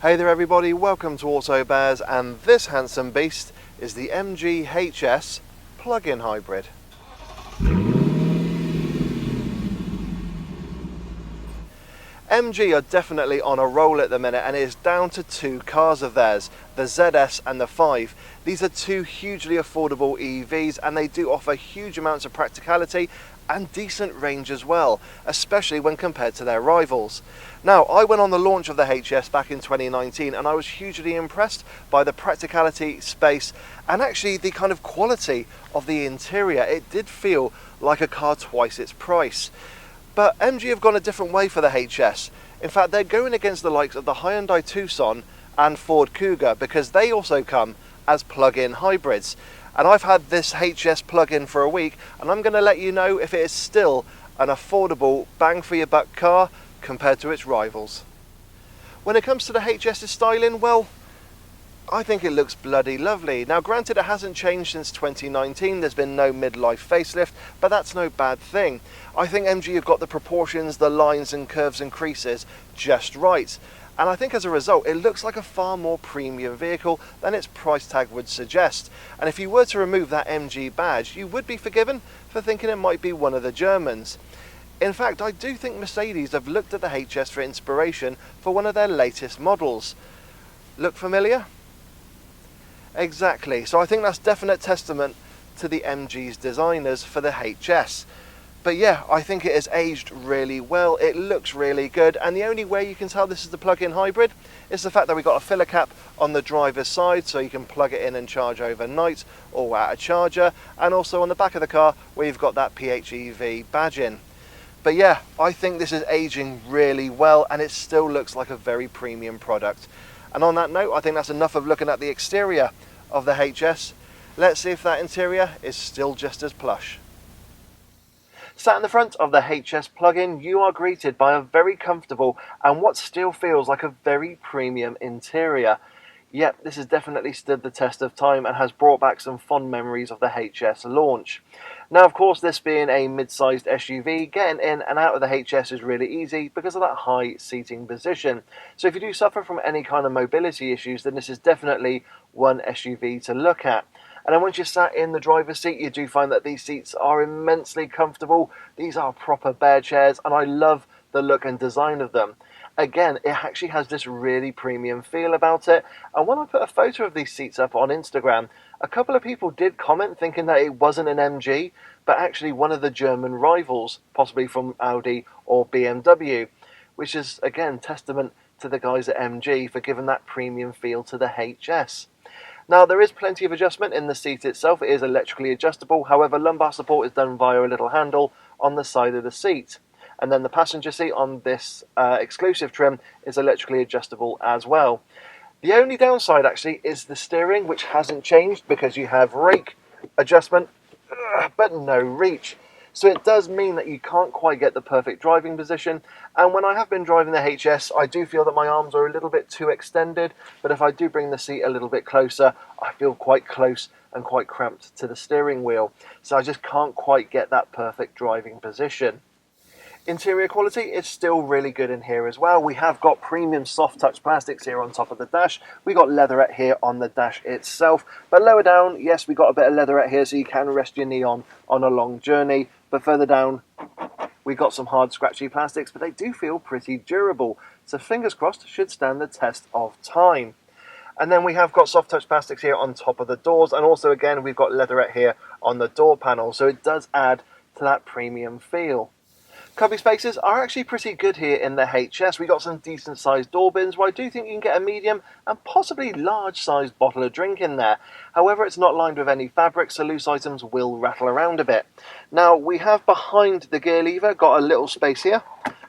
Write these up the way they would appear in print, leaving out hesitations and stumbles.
Hey there everybody, welcome to Auto Bears, and this handsome beast is the MG HS plug-in hybrid. MG are definitely on a roll at the minute, and it is down to two cars of theirs, the ZS and the 5. These are two hugely affordable EVs, and they do offer huge amounts of practicality and decent range as well, especially when compared to their rivals. Now, I went on the launch of the HS back in 2019 and I was hugely impressed by the practicality, space, and actually the kind of quality of the interior. It did feel like a car twice its price. But MG have gone a different way for the HS. In fact, they're going against the likes of the Hyundai Tucson and Ford Kuga, because they also come as plug-in hybrids. And I've had this HS plug-in for a week, and I'm going to let you know if it is still an affordable bang for your buck car compared to its rivals. When it comes to the HS's styling, well, I think it looks bloody lovely. Now granted, it hasn't changed since 2019, there's been no midlife facelift, but that's no bad thing. I think MG have got the proportions, the lines and curves and creases just right. And I think as a result, it looks like a far more premium vehicle than its price tag would suggest. And if you were to remove that MG badge, you would be forgiven for thinking it might be one of the Germans. In fact, I do think Mercedes have looked at the HS for inspiration for one of their latest models. Look familiar? Exactly. So I think that's definite testament to the MG's designers for the HS. But yeah, I think it has aged really well. It looks really good, and the only way you can tell this is the plug-in hybrid is the fact that we've got a filler cap on the driver's side, so you can plug it in and charge overnight or at a charger, and also on the back of the car where you've got that PHEV badge in. But yeah, I think this is aging really well, and it still looks like a very premium product. And on that note, I think that's enough of looking at the exterior of the HS. Let's see if that interior is still just as plush. Sat in the front of the HS plug-in, you are greeted by a very comfortable and what still feels like a very premium interior. Yet this has definitely stood the test of time and has brought back some fond memories of the HS launch. Now, of course, this being a mid-sized SUV, getting in and out of the HS is really easy because of that high seating position. So if you do suffer from any kind of mobility issues, then this is definitely one SUV to look at. And then once you're sat in the driver's seat, you do find that these seats are immensely comfortable. These are proper bear chairs, and I love the look and design of them. Again, it actually has this really premium feel about it. And when I put a photo of these seats up on Instagram, a couple of people did comment thinking that it wasn't an MG, but actually one of the German rivals, possibly from Audi or BMW, which is, again, testament to the guys at MG for giving that premium feel to the HS. Now, there is plenty of adjustment in the seat itself. It is electrically adjustable. However, lumbar support is done via a little handle on the side of the seat. And then the passenger seat on this exclusive trim is electrically adjustable as well. The only downside, actually, is the steering, which hasn't changed because you have rake adjustment, but no reach. So it does mean that you can't quite get the perfect driving position. And when I have been driving the HS, I do feel that my arms are a little bit too extended. But if I do bring the seat a little bit closer, I feel quite close and quite cramped to the steering wheel. So I just can't quite get that perfect driving position. Interior quality is still really good in here as well. We have got premium soft touch plastics here on top of the dash. We got leatherette here on the dash itself. But lower down, yes, we got a bit of leatherette here so you can rest your knee on a long journey. But further down, we got some hard scratchy plastics, but they do feel pretty durable. So fingers crossed, should stand the test of time. And then we have got soft touch plastics here on top of the doors. And also, again, we've got leatherette here on the door panel. So it does add to that premium feel. Cubby spaces are actually pretty good here in the HS. We got some decent sized door bins where I do think you can get a medium and possibly large sized bottle of drink in there. However, it's not lined with any fabric, so loose items will rattle around a bit. Now, we have behind the gear lever got a little space here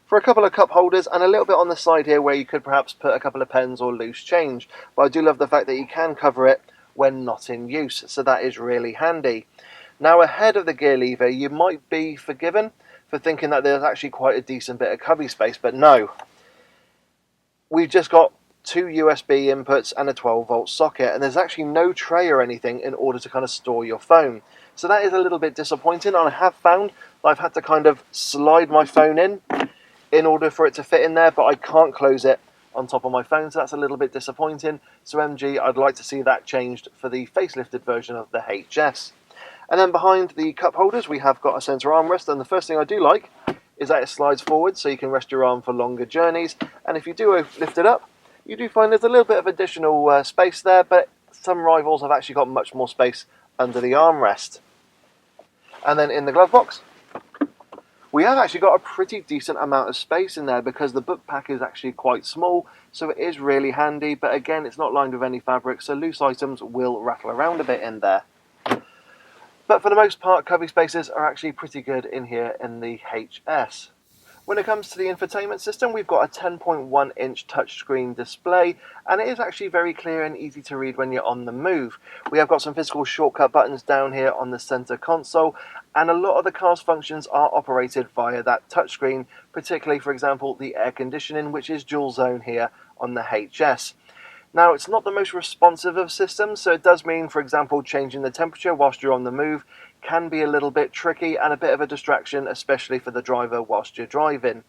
for a couple of cup holders and a little bit on the side here where you could perhaps put a couple of pens or loose change. But I do love the fact that you can cover it when not in use, so that is really handy. Now, ahead of the gear lever, you might be forgiven for thinking that there's actually quite a decent bit of cubby space, but no. We've just got two USB inputs and a 12-volt socket, and there's actually no tray or anything in order to kind of store your phone. So that is a little bit disappointing, and I have found that I've had to kind of slide my phone in order for it to fit in there, but I can't close it on top of my phone, so that's a little bit disappointing. So MG, I'd like to see that changed for the facelifted version of the HS. And then behind the cup holders, we have got a centre armrest, and the first thing I do like is that it slides forward so you can rest your arm for longer journeys. And if you do lift it up, you do find there's a little bit of additional space there, but some rivals have actually got much more space under the armrest. And then in the glove box, we have actually got a pretty decent amount of space in there because the book pack is actually quite small, so it is really handy. But again, it's not lined with any fabric, so loose items will rattle around a bit in there. But for the most part, cubby spaces are actually pretty good in here in the HS. When it comes to the infotainment system, we've got a 10.1 inch touchscreen display, and it is actually very clear and easy to read when you're on the move. We have got some physical shortcut buttons down here on the center console, and a lot of the car's functions are operated via that touchscreen, particularly, for example, the air conditioning, which is dual zone here on the HS. Now, it's not the most responsive of systems, so it does mean, for example, changing the temperature whilst you're on the move can be a little bit tricky and a bit of a distraction, especially for the driver whilst you're driving.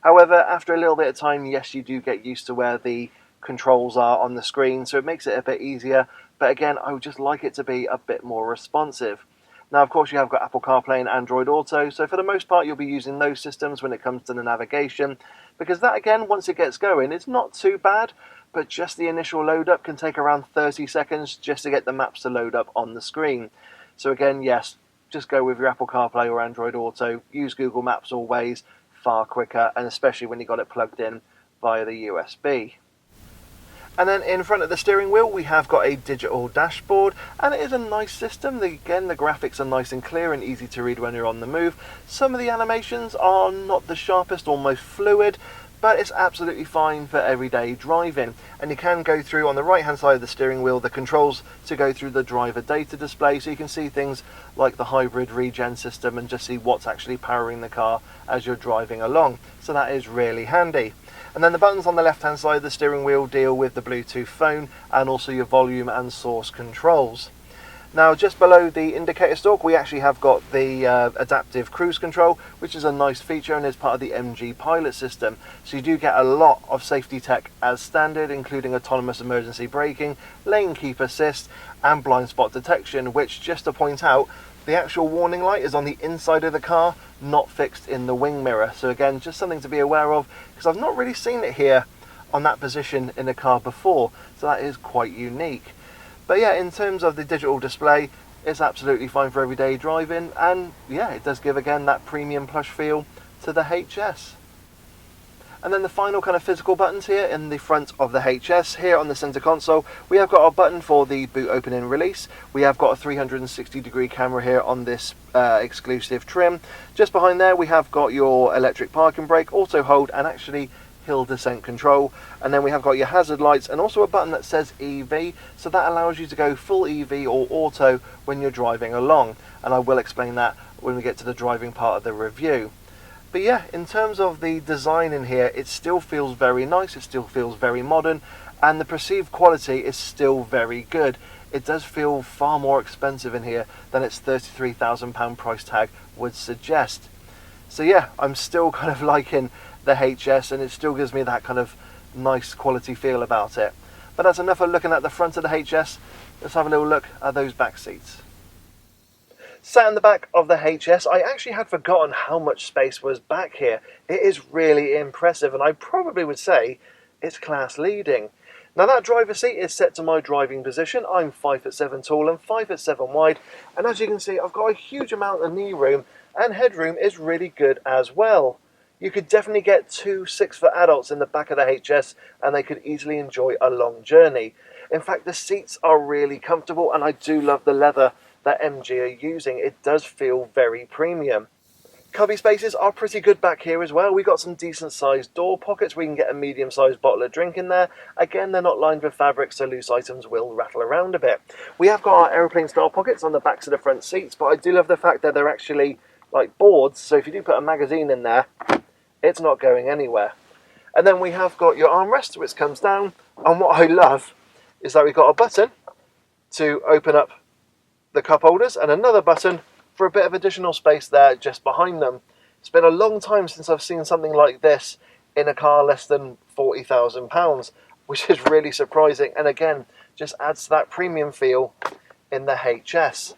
However, after a little bit of time, yes, you do get used to where the controls are on the screen, so it makes it a bit easier. But again, I would just like it to be a bit more responsive. Now, of course, you have got Apple CarPlay and Android Auto, so for the most part, you'll be using those systems when it comes to the navigation, because that, again, once it gets going, it's not too bad, but just the initial load up can take around 30 seconds just to get the maps to load up on the screen. So again, yes, just go with your Apple CarPlay or Android Auto, use Google Maps always, far quicker, and especially when you got it plugged in via the USB. And then in front of the steering wheel, we have got a digital dashboard, and it is a nice system. Again, the graphics are nice and clear and easy to read when you're on the move. Some of the animations are not the sharpest, almost fluid, but it's absolutely fine for everyday driving. And you can go through on the right hand side of the steering wheel the controls to go through the driver data display, so you can see things like the hybrid regen system and just see what's actually powering the car as you're driving along. So that is really handy. And then the buttons on the left hand side of the steering wheel deal with the Bluetooth phone and also your volume and source controls. Now, just below the indicator stalk, we actually have got the adaptive cruise control, which is a nice feature and is part of the MG Pilot system. So you do get a lot of safety tech as standard, including autonomous emergency braking, lane keep assist, and blind spot detection, which, just to point out, the actual warning light is on the inside of the car, not fixed in the wing mirror. So again, just something to be aware of, because I've not really seen it here on that position in a car before, so that is quite unique. But yeah, in terms of the digital display, it's absolutely fine for everyday driving, and yeah, it does give again that premium plush feel to the HS. And then the final kind of physical buttons here in the front of the HS, here on the center console, we have got a button for the boot open and release. We have got a 360-degree camera here on this exclusive trim. Just behind there, we have got your electric parking brake, auto hold, and actually hill descent control. And then we have got your hazard lights and also a button that says EV, so that allows you to go full EV or auto when you're driving along, and I will explain that when we get to the driving part of the review. But yeah, in terms of the design in here, it still feels very nice, it still feels very modern, and the perceived quality is still very good. It does feel far more expensive in here than its £33,000 price tag would suggest. So yeah, I'm still kind of liking the HS, and it still gives me that kind of nice quality feel about it. But that's enough of looking at the front of the HS. Let's have a little look at those back seats. Sat in the back of the HS, I actually had forgotten how much space was back here. It is really impressive, and I probably would say it's class leading. Now, that driver's seat is set to my driving position. I'm 5'7" tall and 5'7" wide, and as you can see, I've got a huge amount of knee room, and headroom is really good as well. You could definitely get 2 6-foot adults in the back of the HS, and they could easily enjoy a long journey. In fact, the seats are really comfortable, and I do love the leather that MG are using. It does feel very premium. Cubby spaces are pretty good back here as well. We've got some decent sized door pockets. We can get a medium sized bottle of drink in there. Again, they're not lined with fabric, so loose items will rattle around a bit. We have got our aeroplane style pockets on the backs of the front seats, but I do love the fact that they're actually like boards, so if you do put a magazine in there, it's not going anywhere. And then we have got your armrest, which comes down, and what I love is that we've got a button to open up the cup holders and another button for a bit of additional space there just behind them. It's been a long time since I've seen something like this in a car less than £40,000, which is really surprising, and again just adds to that premium feel in the HS.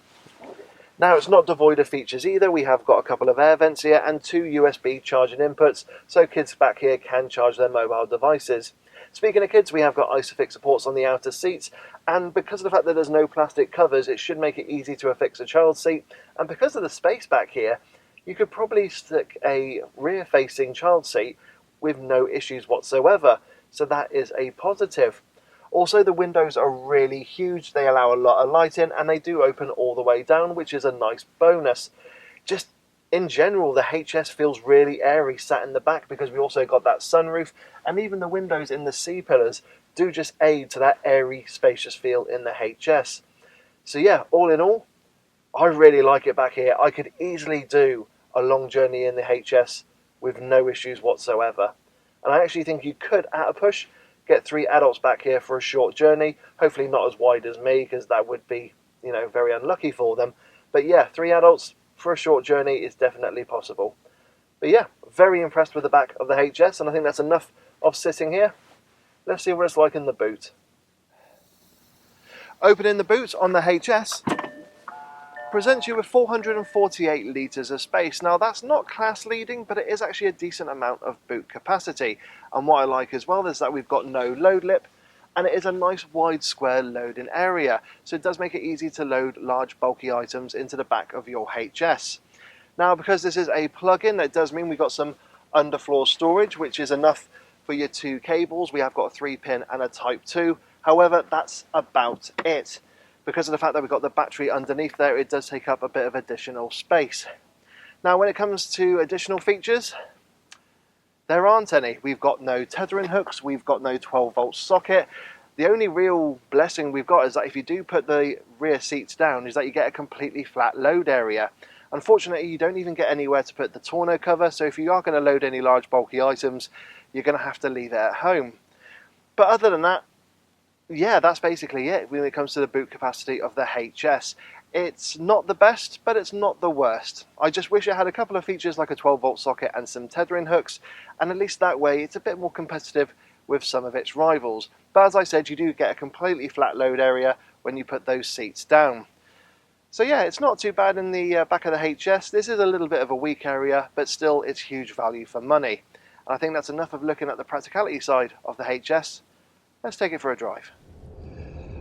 Now, it's not devoid of features either. We have got a couple of air vents here and 2 USB charging inputs, so kids back here can charge their mobile devices. Speaking of kids, we have got ISOFIX supports on the outer seats, and because of the fact that there's no plastic covers, it should make it easy to affix a child seat, and because of the space back here, you could probably stick a rear-facing child seat with no issues whatsoever, so that is a positive. Also, the windows are really huge, they allow a lot of light in, and they do open all the way down, which is a nice bonus. Just in general, the HS feels really airy sat in the back because we also got that sunroof, and even the windows in the C-pillars do just aid to that airy, spacious feel in the HS. So yeah, all in all, I really like it back here. I could easily do a long journey in the HS with no issues whatsoever. And I actually think you could, at a push, get 3 adults back here for a short journey. Hopefully not as wide as me, because that would be, you know, very unlucky for them. But yeah, 3 adults for a short journey is definitely possible. But yeah, very impressed with the back of the HS, and I think that's enough of sitting here. Let's see what it's like in the boot. Opening the boot on the HS presents you with 448 litres of space. Now, that's not class leading, but it is actually a decent amount of boot capacity. And what I like as well is that we've got no load lip, and it is a nice wide square loading area, so it does make it easy to load large bulky items into the back of your HS. Now, because this is a plug-in, that does mean we've got some underfloor storage, which is enough for your 2 cables. We have got a 3-pin and a Type 2. However, that's about it. Because of the fact that we've got the battery underneath there, it does take up a bit of additional space. Now, when it comes to additional features, there aren't any. We've got no tethering hooks, we've got no 12-volt socket. The only real blessing we've got is that if you do put the rear seats down, is that you get a completely flat load area. Unfortunately, you don't even get anywhere to put the tonneau cover, so if you are going to load any large bulky items, you're going to have to leave it at home. But other than that, yeah, that's basically it when it comes to the boot capacity of the HS. It's not the best, but it's not the worst. I just wish it had a couple of features like a 12-volt socket and some tethering hooks, and at least that way it's a bit more competitive with some of its rivals. But as I said, you do get a completely flat load area when you put those seats down. So yeah, it's not too bad in the back of the HS. This is a little bit of a weak area, but still it's huge value for money. And I think that's enough of looking at the practicality side of the HS. Let's take it for a drive.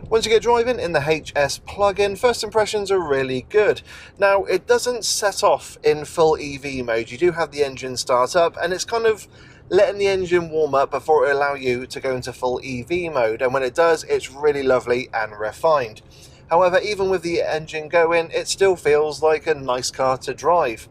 Once you get driving in the HS plug-in, first impressions are really good. Now, it doesn't set off in full EV mode. You do have the engine start up, and it's kind of letting the engine warm up before it allows you to go into full EV mode. And when it does, it's really lovely and refined. However, even with the engine going, it still feels like a nice car to drive.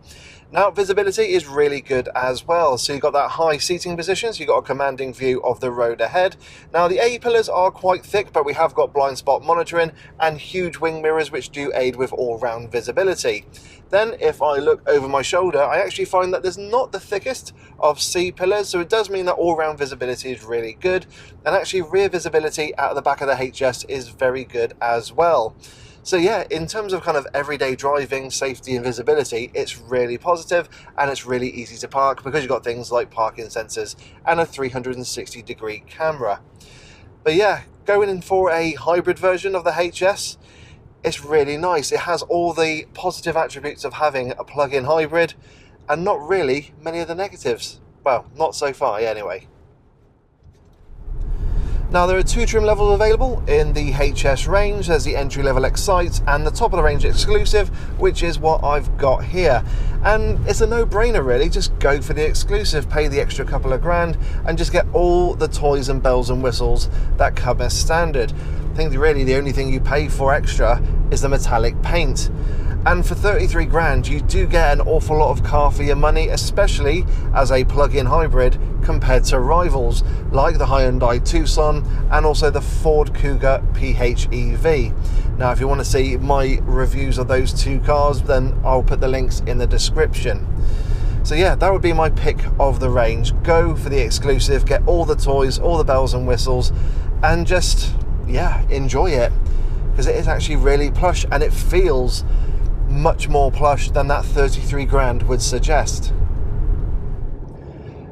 Now, visibility is really good as well. So you've got that high seating position, so you've got a commanding view of the road ahead. Now, the A-pillars are quite thick, but we have got blind spot monitoring and huge wing mirrors, which do aid with all-round visibility. Then, if I look over my shoulder, I actually find that there's not the thickest of C-pillars, so it does mean that all-round visibility is really good. And actually, rear visibility out of the back of the HS is very good as well. So yeah, in terms of kind of everyday driving, safety and visibility, it's really positive, and it's really easy to park because you've got things like parking sensors and a 360-degree camera. But yeah, going in for a hybrid version of the HS, it's really nice. It has all the positive attributes of having a plug-in hybrid and not really many of the negatives. Well, not so far anyway. Now, there are 2 trim levels available in the HS range. There's the entry-level Excite and the top-of-the-range Exclusive, which is what I've got here. And it's a no-brainer, really. Just go for the Exclusive, pay the extra couple of grand, and just get all the toys and bells and whistles that come as standard. I think really the only thing you pay for extra is the metallic paint. And for 33 grand, you do get an awful lot of car for your money, especially as a plug-in hybrid compared to rivals like the Hyundai Tucson and also the Ford Kuga PHEV. Now, if you want to see my reviews of those 2 cars, then I'll put the links in the description. So yeah, that would be my pick of the range. Go for the Exclusive, get all the toys, all the bells and whistles, and just, yeah, enjoy it. Because it is actually really plush, and it feels much more plush than that 33 grand would suggest.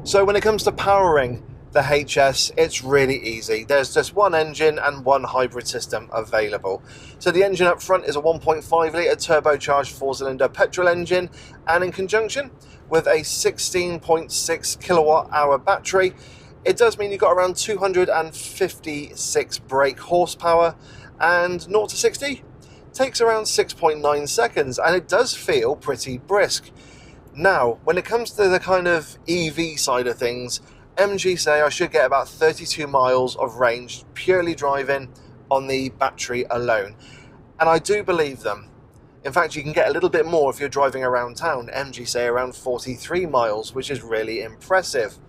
So when it comes to powering the HS, it's really easy. There's just one engine and one hybrid system available. So the engine up front is a 1.5 litre turbocharged 4-cylinder petrol engine, and in conjunction with a 16.6 kilowatt hour battery, it does mean you've got around 256 brake horsepower, and 0 to 60 takes around 6.9 seconds, and it does feel pretty brisk. Now, when it comes to the kind of EV side of things, MG say I should get about 32 miles of range purely driving on the battery alone. And I do believe them. In fact, you can get a little bit more if you're driving around town. MG say around 43 miles, which is really impressive.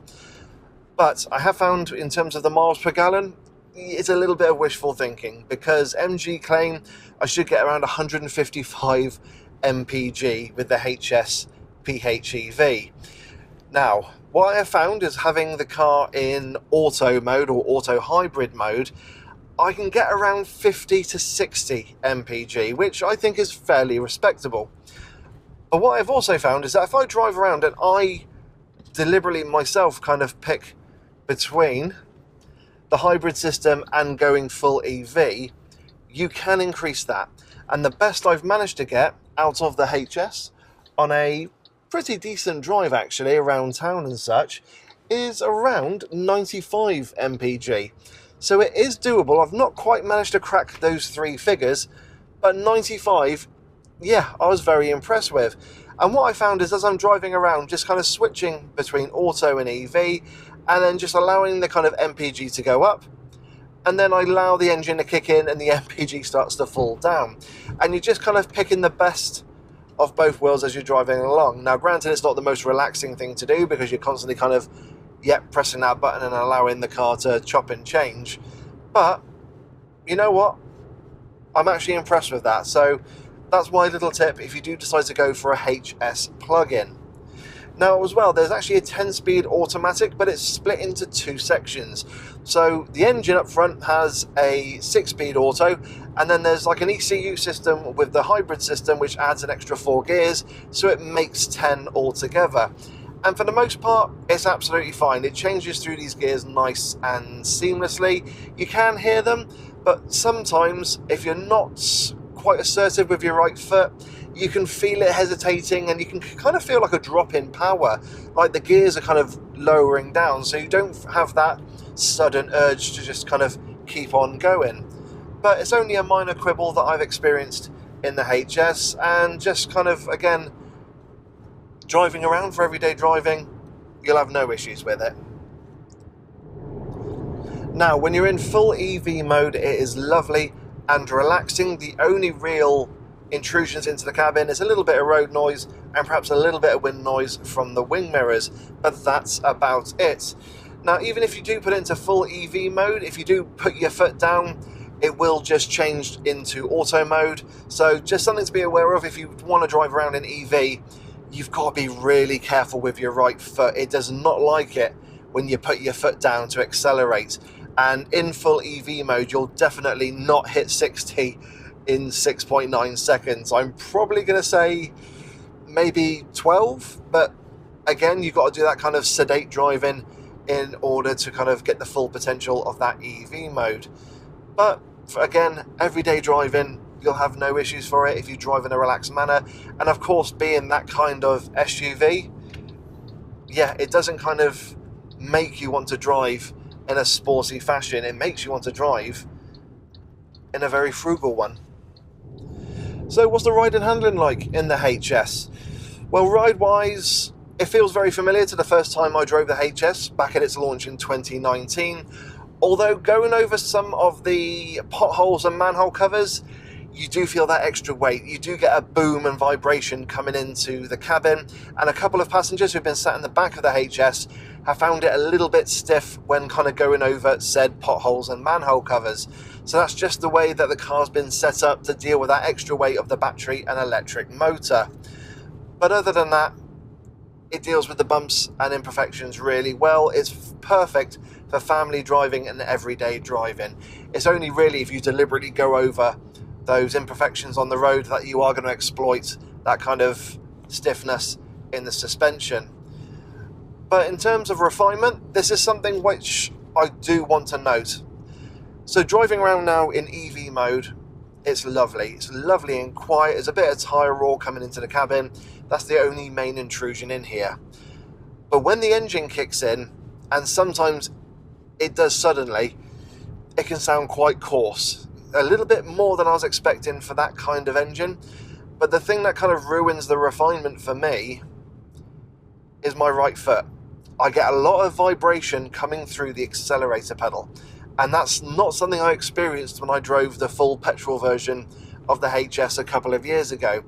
But I have found, in terms of the miles per gallon, it's a little bit of wishful thinking, because MG claim I should get around 155 mpg with the HS PHEV. Now, what I have found is, having the car in auto mode or auto hybrid mode, I can get around 50 to 60 mpg, which I think is fairly respectable. But what I've also found is that if I drive around and I deliberately myself kind of pick between the hybrid system and going full EV, you can increase that. And the best I've managed to get out of the HS on a pretty decent drive actually around town and such is around 95 mpg. So it is doable. I've not quite managed to crack those three figures, but 95, yeah, I was very impressed with. And what I found is, as I'm driving around, just kind of switching between auto and EV, and then just allowing the kind of MPG to go up, and then I allow the engine to kick in and the MPG starts to fall down. And you're just kind of picking the best of both worlds as you're driving along. Now, granted, it's not the most relaxing thing to do, because you're constantly kind of, pressing that button and allowing the car to chop and change. But, you know what? I'm actually impressed with that. So that's my little tip if you do decide to go for a HS plug-in. Now, as well, there's actually a 10-speed automatic, but it's split into two sections. So the engine up front has a 6-speed auto, and then there's like an ECU system with the hybrid system, which adds an extra 4 gears, so it makes 10 altogether. And for the most part, it's absolutely fine. It changes through these gears nice and seamlessly. You can hear them, but sometimes if you're not quite assertive with your right foot, you can feel it hesitating, and you can kind of feel like a drop in power, like the gears are kind of lowering down, so you don't have that sudden urge to just kind of keep on going. But it's only a minor quibble that I've experienced in the HS, and just kind of, again, driving around for everyday driving, you'll have no issues with it. Now, when you're in full EV mode, it is lovely and relaxing. The only real intrusions into the cabin is a little bit of road noise and perhaps a little bit of wind noise from the wing mirrors, but that's about it. Now, even if you do put it into full EV mode, if you do put your foot down, it will just change into auto mode. So just something to be aware of. If you want to drive around in EV, you've got to be really careful with your right foot. It does not like it when you put your foot down to accelerate. And in full EV mode, you'll definitely not hit 60 in 6.9 seconds. I'm probably going to say maybe 12, but again, you've got to do that kind of sedate driving in order to kind of get the full potential of that EV mode. But again, everyday driving, you'll have no issues for it if you drive in a relaxed manner. And of course, being that kind of SUV, yeah, it doesn't kind of make you want to drive in a sporty fashion. It makes you want to drive in a very frugal one. So what's the ride and handling like in the HS? Well, ride-wise, it feels very familiar to the first time I drove the HS back at its launch in 2019. Although going over some of the potholes and manhole covers, you do feel that extra weight. You do get a boom and vibration coming into the cabin, and a couple of passengers who've been sat in the back of the HS have found it a little bit stiff when kind of going over said potholes and manhole covers. So that's just the way that the car's been set up to deal with that extra weight of the battery and electric motor. But other than that, it deals with the bumps and imperfections really well. It's perfect for family driving and everyday driving. It's only really if you deliberately go over those imperfections on the road that you are going to exploit that kind of stiffness in the suspension. But in terms of refinement, this is something which I do want to note. So driving around now in EV mode, it's lovely. It's lovely and quiet. There's a bit of tyre roar coming into the cabin. That's the only main intrusion in here. But when the engine kicks in, and sometimes it does suddenly, it can sound quite coarse. A little bit more than I was expecting for that kind of engine. But the thing that kind of ruins the refinement for me is my right foot. I get a lot of vibration coming through the accelerator pedal. And that's not something I experienced when I drove the full petrol version of the HS a couple of years ago.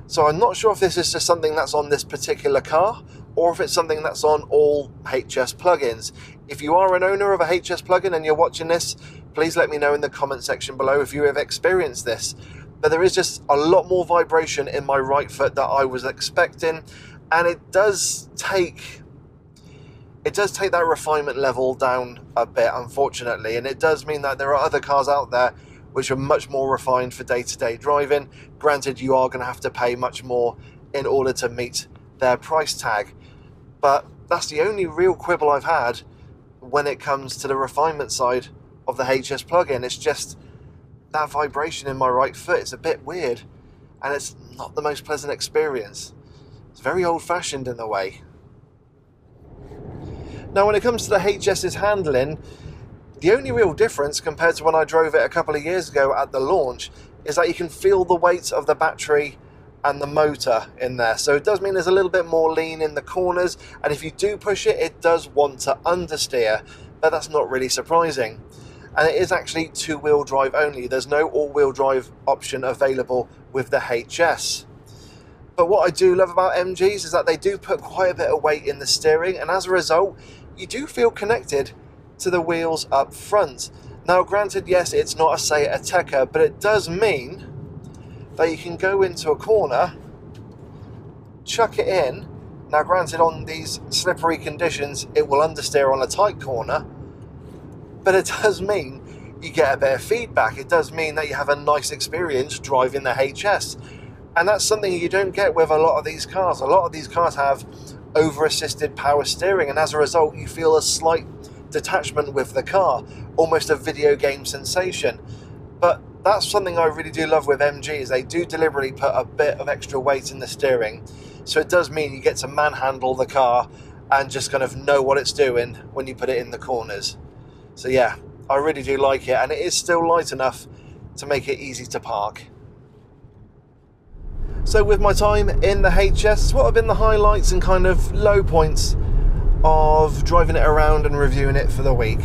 So I'm not sure if this is just something that's on this particular car, or if it's something that's on all HS plugins. If you are an owner of a HS plugin and you're watching this, please let me know in the comment section below if you have experienced this. But there is just a lot more vibration in my right foot that I was expecting, and it does take that refinement level down a bit, unfortunately, and it does mean that there are other cars out there which are much more refined for day-to-day driving. Granted, you are going to have to pay much more in order to meet their price tag, but that's the only real quibble I've had when it comes to the refinement side of the HS plug-in. It's just that vibration in my right foot. It's a bit weird, and it's not the most pleasant experience. It's very old-fashioned in a way. Now, when it comes to the HS's handling, the only real difference compared to when I drove it a couple of years ago at the launch is that you can feel the weight of the battery and the motor in there. So it does mean there's a little bit more lean in the corners, and if you do push it, it does want to understeer, but that's not really surprising. And it is actually two-wheel drive only. There's no all-wheel drive option available with the HS. But what I do love about MGs is that they do put quite a bit of weight in the steering, and as a result, you do feel connected to the wheels up front. Now, granted, yes, it's not a Seat Ateca, but it does mean that you can go into a corner, chuck it in. Now, granted, on these slippery conditions, it will understeer on a tight corner, but it does mean you get a bit of feedback. It does mean that you have a nice experience driving the HS. And that's something you don't get with a lot of these cars. A lot of these cars have over-assisted power steering, and as a result you feel a slight detachment with the car, almost a video game sensation. But that's something I really do love with MGs. They do deliberately put a bit of extra weight in the steering, so it does mean you get to manhandle the car and just kind of know what it's doing when you put it in the corners. So yeah, I really do like it, and it is still light enough to make it easy to park. So with my time in the HS, what have been the highlights and kind of low points of driving it around and reviewing it for the week?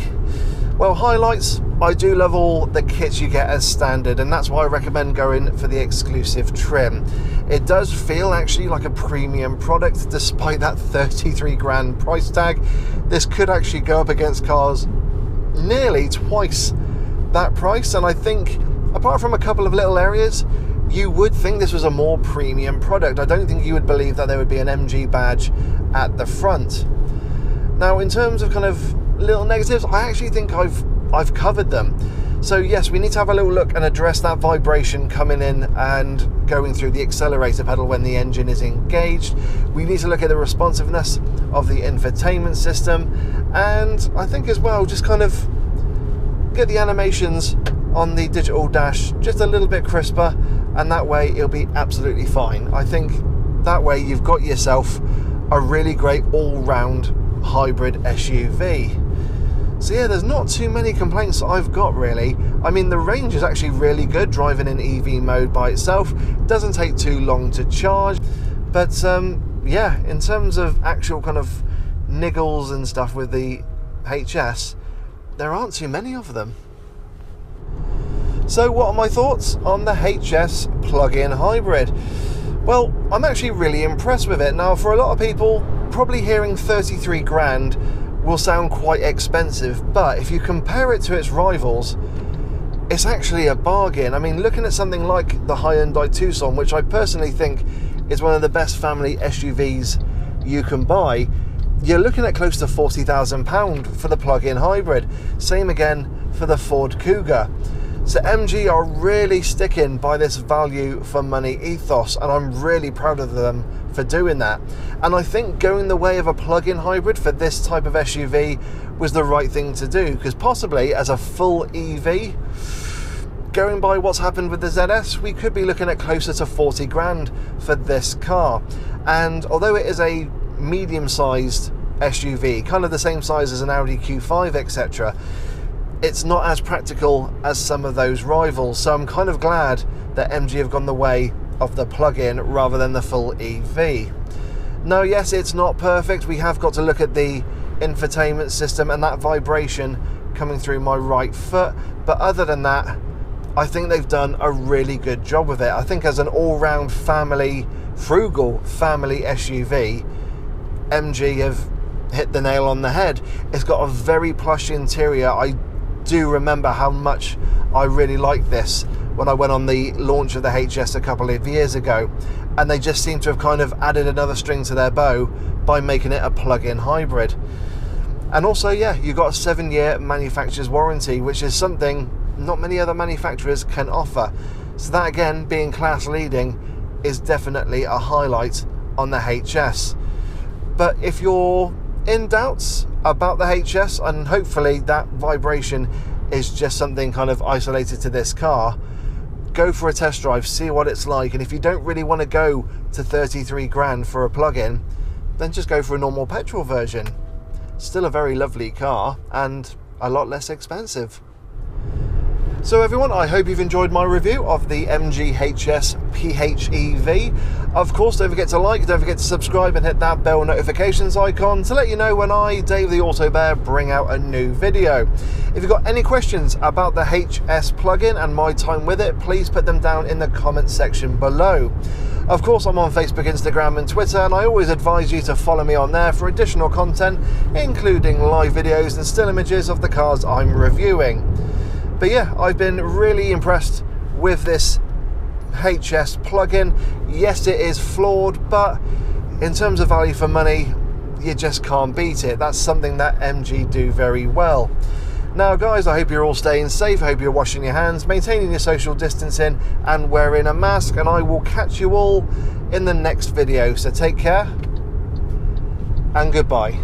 Well, highlights, I do love all the kits you get as standard, and that's why I recommend going for the exclusive trim. It does feel actually like a premium product despite that 33 grand price tag. This could actually go up against cars nearly twice that price, and I think apart from a couple of little areas, you would think this was a more premium product. I don't think you would believe that there would be an MG badge at the front. Now, in terms of kind of little negatives, I actually think I've covered them. So yes, we need to have a little look and address that vibration coming in and going through the accelerator pedal when the engine is engaged. We need to look at the responsiveness of the infotainment system, and I think as well just kind of get the animations on the digital dash just a little bit crisper, and that way it'll be absolutely fine. I think that way you've got yourself a really great all-round hybrid SUV. So yeah, there's not too many complaints I've got really. I mean, the range is actually really good driving in EV mode by itself. It doesn't take too long to charge, but yeah, in terms of actual kind of niggles and stuff with the HS, there aren't too many of them. So what are my thoughts on the HS plug-in hybrid? Well, I'm actually really impressed with it. Now, for a lot of people, probably hearing 33 grand will sound quite expensive, but if you compare it to its rivals, it's actually a bargain. I mean, looking at something like the Hyundai Tucson, which I personally think is one of the best family SUVs you can buy, you're looking at close to £40,000 for the plug-in hybrid. Same again for the Ford Kuga. So MG are really sticking by this value for money ethos, and I'm really proud of them for doing that. And I think going the way of a plug-in hybrid for this type of SUV was the right thing to do, because possibly as a full EV, going by what's happened with the ZS, we could be looking at closer to 40 grand for this car. And although it is a medium-sized SUV, kind of the same size as an Audi Q5, etc., it's not as practical as some of those rivals. So I'm kind of glad that MG have gone the way of the plug-in rather than the full EV. Now, yes, it's not perfect. We have got to look at the infotainment system and that vibration coming through my right foot. But other than that, I think they've done a really good job with it. I think as an all-round family, frugal family SUV, MG have hit the nail on the head. It's got a very plush interior. I do remember how much I really liked this when I went on the launch of the HS a couple of years ago, and they just seem to have kind of added another string to their bow by making it a plug-in hybrid. And also, yeah, you've got a 7-year manufacturer's warranty, which is something not many other manufacturers can offer. So that, again, being class leading, is definitely a highlight on the HS. But if you're in doubts about the HS, and hopefully that vibration is just something kind of isolated to this car, go for a test drive, see what it's like. And if you don't really want to go to 33 grand for a plug-in, then just go for a normal petrol version. Still a very lovely car and a lot less expensive. So everyone, I hope you've enjoyed my review of the MG HS PHEV. Of course, don't forget to like, don't forget to subscribe and hit that bell notifications icon to let you know when I, Dave the Auto Bear, bring out a new video. If you've got any questions about the HS plug-in and my time with it, please put them down in the comments section below. Of course, I'm on Facebook, Instagram and Twitter, and I always advise you to follow me on there for additional content, including live videos and still images of the cars I'm reviewing. But yeah, I've been really impressed with this HS plug-in. Yes, it is flawed, but in terms of value for money, you just can't beat it. That's something that MG do very well. Now guys, I hope you're all staying safe. I hope you're washing your hands, maintaining your social distancing and wearing a mask, and I will catch you all in the next video. So take care and goodbye.